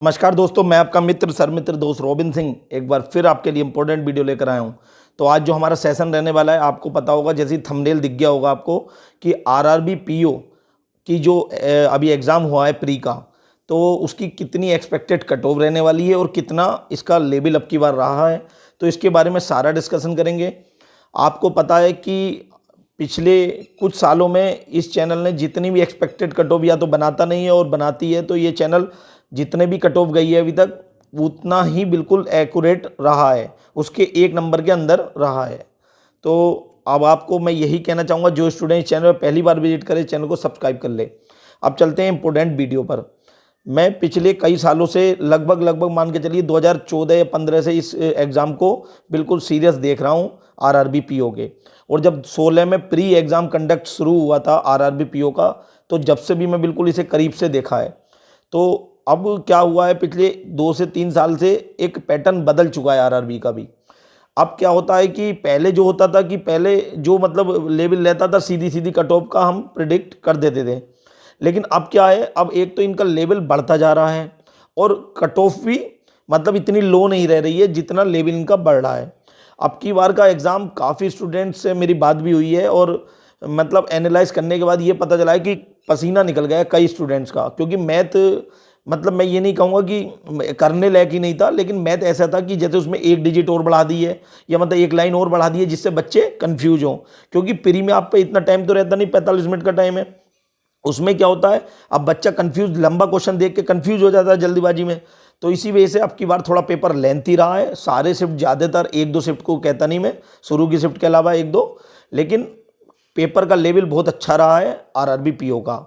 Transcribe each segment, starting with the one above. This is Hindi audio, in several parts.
नमस्कार दोस्तों, मैं आपका मित्र सर मित्र दोस्त रोबिन सिंह एक बार फिर आपके लिए इम्पोर्टेंट वीडियो लेकर आया हूँ। तो आज जो हमारा सेशन रहने वाला है, आपको पता होगा, जैसे थंबनेल दिख गया होगा आपको, कि आरआरबी पीओ की जो अभी एग्ज़ाम हुआ है प्री का, तो उसकी कितनी एक्सपेक्टेड कट ऑफ रहने वाली है और कितना इसका लेवल अब की बार रहा है, तो इसके बारे में सारा डिस्कशन करेंगे। आपको पता है कि पिछले कुछ सालों में इस चैनल ने जितनी भी एक्सपेक्टेड कट ऑफ या तो बनाता नहीं है और बनाती है, तो ये चैनल जितने भी कट ऑफ गई है अभी तक उतना ही बिल्कुल एक्यूरेट रहा है, उसके एक नंबर के अंदर रहा है। तो अब आपको मैं यही कहना चाहूँगा, जो स्टूडेंट इस चैनल पर पहली बार विजिट करे, चैनल को सब्सक्राइब कर ले। अब चलते हैं इंपॉर्टेंट वीडियो पर। मैं पिछले कई सालों से लगभग मान के चलिए 2014 या 15 से इस एग्ज़ाम को बिल्कुल सीरियस देख रहा हूँ, आरआरबी पीओ के। और जब 16 में प्री एग्ज़ाम कंडक्ट शुरू हुआ था आरआरबी पीओ का, तो जब से भी मैं बिल्कुल इसे करीब से देखा है। तो अब क्या हुआ है, पिछले 2 से 3 साल से एक पैटर्न बदल चुका है आरआरबी का भी। अब क्या होता है कि पहले जो होता था कि पहले जो मतलब लेवल रहता था, सीधी सीधी कट ऑफ का हम प्रिडिक्ट कर देते थे। लेकिन अब क्या है, अब एक तो इनका लेवल बढ़ता जा रहा है और कट ऑफ भी मतलब इतनी लो नहीं रह रही है जितना लेवल इनका बढ़ रहा है। अब की बार का एग्ज़ाम काफ़ी स्टूडेंट्स से मेरी बात भी हुई है और मतलब एनालाइज करने के बाद ये पता चला है कि पसीना निकल गया कई स्टूडेंट्स का, क्योंकि मैथ मतलब मैं ये नहीं कहूँगा कि करने लायक ही नहीं था, लेकिन मैथ ऐसा था कि जैसे उसमें एक डिजिट और बढ़ा दी है या मतलब एक लाइन और बढ़ा दी है, जिससे बच्चे कंफ्यूज हों। क्योंकि प्री में आप पे इतना टाइम तो रहता नहीं, 45 मिनट का टाइम है। उसमें क्या होता है, अब बच्चा कंफ्यूज, लंबा क्वेश्चन देख के कंफ्यूज हो जाता है जल्दीबाजी में। तो इसी वजह से अब की बार थोड़ा पेपर लेंथी रहा है। सारे शिफ्ट ज़्यादातर, 1-2 शिफ्ट को कहता नहीं मैं, शुरू की शिफ्ट के अलावा 1-2, लेकिन पेपर का लेवल बहुत अच्छा रहा है आरआरबी पीओ का।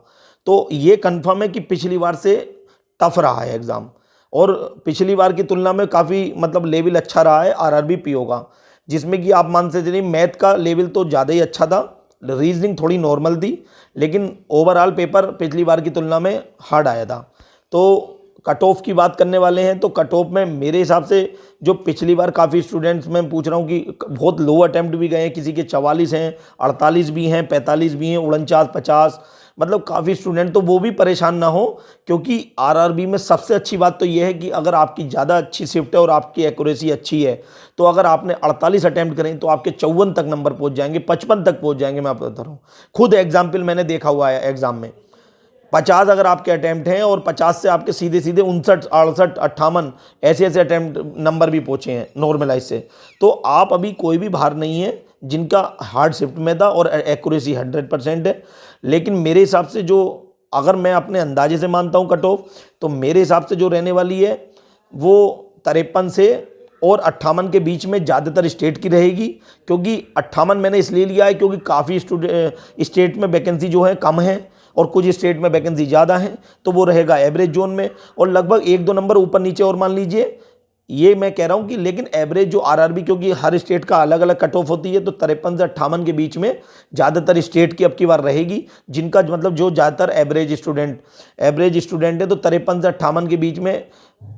तो ये कंफर्म है कि पिछली बार से टफ रहा है एग्ज़ाम, और पिछली बार की तुलना में काफ़ी मतलब लेवल अच्छा रहा है आरआरबी पीओ का, जिसमें कि आप मान से चलिए मैथ का लेवल तो ज़्यादा ही अच्छा था, रीजनिंग थोड़ी नॉर्मल थी, लेकिन ओवरऑल पेपर पिछली बार की तुलना में हार्ड आया था। तो कट ऑफ की बात करने वाले हैं, तो कट ऑफ में मेरे हिसाब से जो पिछली बार काफ़ी स्टूडेंट्स मैं पूछ रहा हूँ कि बहुत लो अटैम्प्ट भी गए हैं, किसी के 44 हैं, 48 भी हैं, 45 भी हैं, 49, 50, मतलब काफ़ी स्टूडेंट। तो वो भी परेशान ना हो, क्योंकि आरआरबी में सबसे अच्छी बात तो ये है कि अगर आपकी ज़्यादा अच्छी शिफ्ट है और आपकी एक्यूरेसी अच्छी है, तो अगर आपने 48 अटैम्प्ट करें तो आपके 54 तक नंबर पहुंच जाएंगे, 55 तक पहुंच जाएंगे। मैं आपको बता रहा हूँ, खुद एग्जाम्पल मैंने देखा हुआ है एग्जाम में। 50 अगर आपके अटैम्प्ट हैं और 50 से आपके सीधे सीधे 59, 68, 58 ऐसे अटैम्प्ट नंबर भी पहुंचे हैं नॉर्मलाइज से, तो आप अभी कोई भी बाहर नहीं है जिनका हार्ड शिफ्ट में था और एक्यूरेसी 100% है। लेकिन मेरे हिसाब से जो, अगर मैं अपने अंदाजे से मानता हूं कट ऑफ, तो मेरे हिसाब से जो रहने वाली है वो 53 से और 58 के बीच में ज़्यादातर स्टेट की रहेगी। क्योंकि 58 मैंने इसलिए लिया है क्योंकि काफ़ी स्टेट में वैकेंसी जो है कम है और कुछ स्टेट में वैकेंसी ज़्यादा है, तो वो रहेगा एवरेज जोन में, और लगभग 1-2 नंबर ऊपर नीचे और मान लीजिए, ये मैं कह रहा हूं कि। लेकिन एवरेज जो आरआरबी, क्योंकि हर स्टेट का अलग अलग कट ऑफ होती है, तो 53 से 58 के बीच में ज़्यादातर स्टेट की अब की बार रहेगी, जिनका मतलब जो ज़्यादातर एवरेज स्टूडेंट है, तो 53 से 58 के बीच में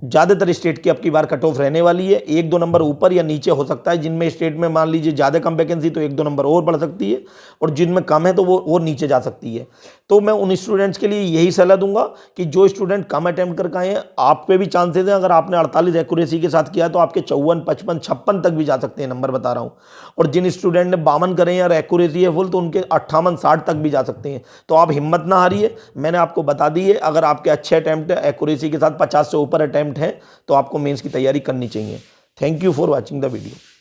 ज़्यादातर स्टेट की अब की बार कट ऑफ रहने वाली है। 1-2 नंबर ऊपर या नीचे हो सकता है, जिनमें स्टेट में मान लीजिए ज़्यादा कम वैकेंसी तो 1-2 नंबर और बढ़ सकती है, और जिनमें कम है तो वो नीचे जा सकती है। तो मैं उन स्टूडेंट्स के लिए यही सलाह दूंगा कि जो स्टूडेंट कम अटैम्प्ट करके आए हैं, आप पे भी चांसेस हैं। अगर आपने 48 एक्यूरेसी के साथ किया तो आपके 54, 55, 56 तक भी जा सकते हैं, नंबर बता रहा हूँ। और जिन स्टूडेंट ने 52 करें और एक्यूरेसी है फुल, तो उनके 58, 60 तक भी जा सकते हैं। तो आप हिम्मत ना हारिए, मैंने आपको बता दी है। अगर आपके अच्छे अटैम्प्ट एक्यूरेसी के साथ 50 से ऊपर अटैम्प्ट हैं, तो आपको मेंस की तैयारी करनी चाहिए। Thank you for watching the video.